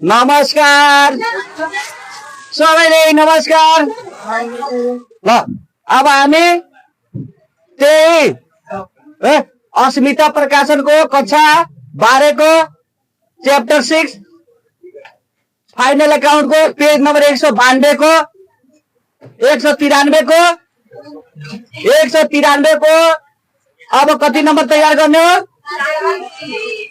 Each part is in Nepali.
नमस्कार सबैले नमस्कार। ल अब हामी त्यही अस्मिता प्रकाशनको कक्षा 12 को चैप्टर 6 फाइनल अकाउंट को पेज नंबर 192 को 193 को 193 को अब कति नंबर तैयार गर्ने हो?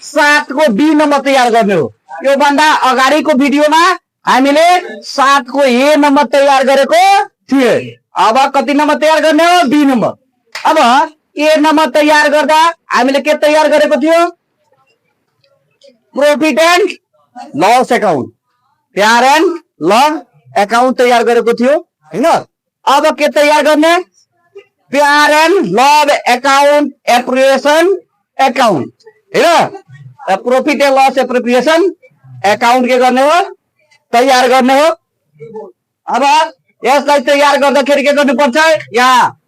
7 को बी नंबर तैयार गर्ने हो। यो भन्दा अगाडिको भिडियोमा हामीले 7 को ए नंबर तैयार गरेको थिए। अब कति नंबर तैयार गर्ने हो? B number. अब ए नंबर तैयार गर्दा हामीले के तैयार गरेको थियो? प्रॉफिट एंड लॉस अकाउंट, प्यार एंड लॉस अकाउंट तैयार गरेको थियो हैन। अब के तैयार गर्ने? प्यार and loss account appropriation account हैन। Profit and loss appropriation account के गर्ने हो? तैयार गर्ने हो। अब यसलाई तैयार गर्दाखेरि के गर्नुपर्छ? यहाँ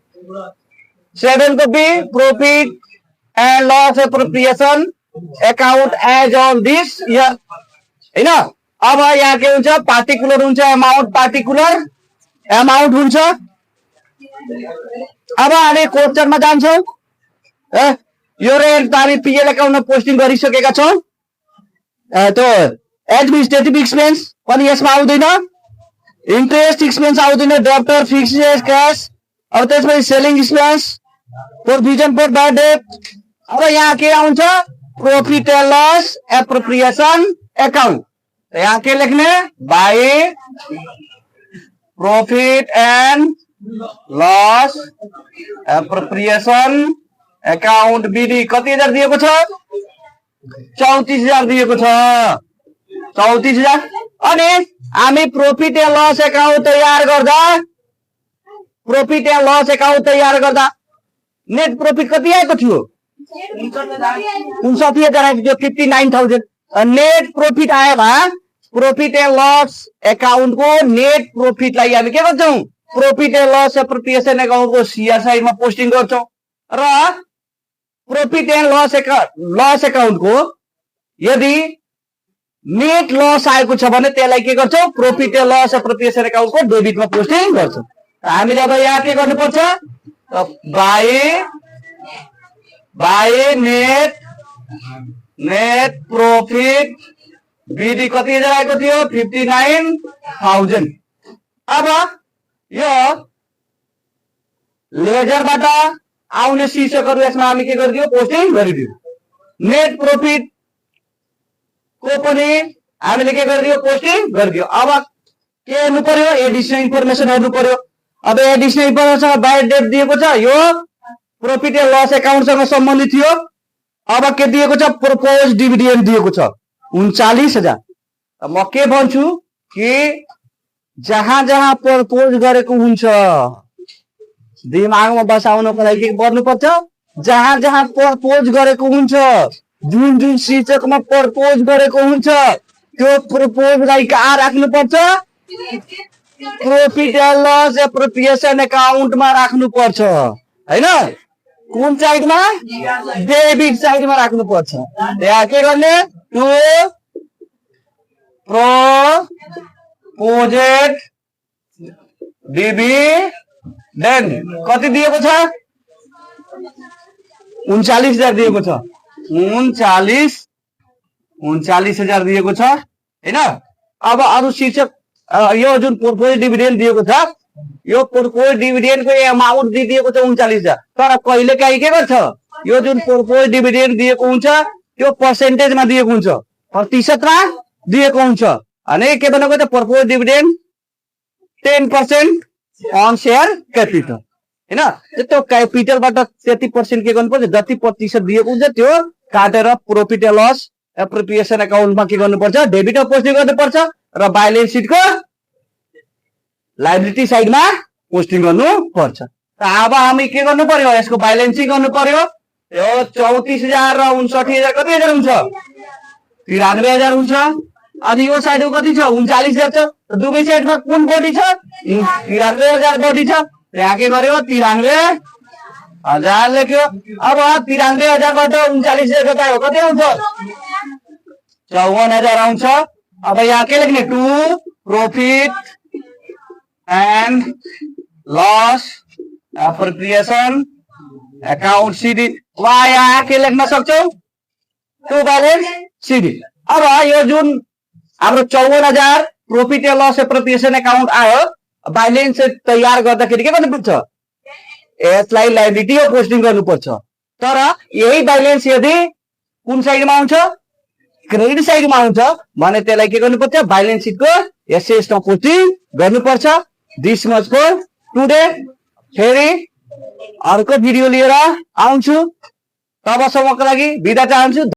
7 को B profit and loss appropriation account as on this year हैन। अब यहाँ के हुन्छ? पार्टिकुलर हुन्छ अमाउंट, पार्टिकुलर अमाउंट हुन्छ। अब हामी क्वेश्चनमा जान्छौं। यो रेट हामी पीएल अकाउन्टमा पोस्टिङ गरिसकेका छौं। त्यो एडमिनिस्ट्रेटिभ एक्सपेन्स पनि यसमा आउँदैन, इन्ट्रेस्ट एक्सपेन्स आउँदैन, डेप्टर फिक्स्ड क्याश, अब त्यसपछि selling expense, provision for bad debt. अब यहाँ के आउँछ? Profit and loss appropriation account. यहाँ के लेख्ने? By profit and loss appropriation account विधि कति हजार दिएको छ? 34,000 दिएको छ। 34,000। अनि हामी प्रॉफिट एन्ड लॉस अकाउंट तैयार गर्दा, प्रॉफिट एन्ड लॉस अकाउंट तैयार गर्दा नेट प्रॉफिट कति आएको थियो? 59,000 आएको थियो। 59,000 नेट प्रॉफिट आएमा प्रॉफिट एंड लॉस अकाउंट को नेट प्रॉफिट लाई हामी के गर्छौं? Profit and loss appropriation account को सीआर साइड में पोस्टिङ गर्छौं र प्रॉफिट एंड लॉस अकाउंट को यदि नेट लॉस आएको छ भने त्यसलाई के गर्छौं? Profit and loss appropriation account को डेबिट में पोस्टिङ गर्छौं। हामीले अब यहाँ के गर्नुपर्छ? बाई नेट प्रॉफिट विधि कति हजार आएको थियो? 59,000। अब यो लेजरबाट आउने शीर्षकहरु यसमा हामी के गरिदियो? पोस्टिङ गरिदियो। नेट प्रॉफिट को पनि हामीले के गरिदियो? पोस्टिङ गरिदियो। अब के हेर्नु पर्यो? एडिशनल इन्फर्मेसन हेर्नु पर्यो। अब एडिशनल इन्फर्मेसन बाई डेट दिएको छ, यो प्रॉफिट एन्ड लॉस अकाउंट सँग सम्बन्धित थियो। अब के दिएको छ? प्रपोज डिभिडेन्ड दिएको छ 39,000। म के भन्छु कि जहाँ जहाँ प्रपोज गरेको हुन्छ दिमागमा बसाउनको लागि के गर्नुपर्छ? जहाँ जहाँ प्रपोज गरेको हुन्छ, जुन जुन शीर्षकमा प्रपोज गरेको हुन्छ त्यो प्रपोजलाई कहाँ राख्नुपर्छ? प्रॉफिट एन्ड लॉस एप्रोप्रिएशन अकाउन्टमा राख्नुपर्छ हैन। कुन साइडमा? डेबिट साइडमा राख्नुपर्छ। यहाँ के गर्ने? टु प्रोपोजेड डिभिडेन्ड कति दिएको छ? 39,000 दिएको छ। 39,000 दिएको छ हैन। अब अरु शीर्षक यो जुन प्रोपोज डिभिडेन्ड दिएको छ, यो प्रोपोज डिभिडेन्ड को अमाउन्ट दिएको छ 39,000। तर कहिले काहीँ के गर्छ? यो जुन प्रोपोज डिभिडेन्ड दिएको हुन्छ त्यो पर्सेन्टेजमा दिएको हुन्छ, प्रतिशतमा दिएको हुन्छ। अनि के भनेको त? Propose dividend 10% on share capital हैन। त्यो क्यापिटलबाट 30% के गर्नुपर्छ? जति प्रतिशत दिएको हुन्छ त्यो काटेर प्रॉफिट एन्ड लॉस एप्रोप्रिएशन अकाउन्टमा के गर्नुपर्छ? डेबिटमा पोस्टिङ गर्नुपर्छ र ब्यालेन्स शीटको लायबिलिटी साइडमा पोस्टिङ गर्नुपर्छ। अब हामी के गर्नु पर्यो? यसको ब्यालेन्सिङ गर्नु पर्यो। यो 34,000 र 59,000 कति हजार हुन्छ? 93,000 हुन्छ। अनि यो साइडको कति छ? 39,000 छ। दुवै साइडमा कुन बढी छ? 93,000 बढी छ। यहाँ के गर्यो? 93,000 लेख्यो। अब 93,000 बाट 39,000 घटायो कति आउँछ? 54,000 आउँछ। अब यहाँ के लेख्ने to profit and loss appropriation account CD वा यहाँ के लेख्न सक्छौ टु बैलेंस सीडी। अब यो जुन हाम्रो 54,000 profit and loss appropriation account आयो बैलेंस तयार गर्दाखेरि के गर्नुपर्छ यसलाई लायबिलिटी पोस्टिङ गर्नुपर्छ। तर यही बैलेंस यदि कुन साइडमा आउँछ क्रेडिट साइडमा आउँछ भने त्यसलाई के गर्नुपर्छ बैलेंस शीटको एसएसमा पोस्टिङ गर्नुपर्छ। This much for today. फेरि अर्को भिडियो लिएर आउँछु, तबसम्मको लागि बिदा चाहन्छु।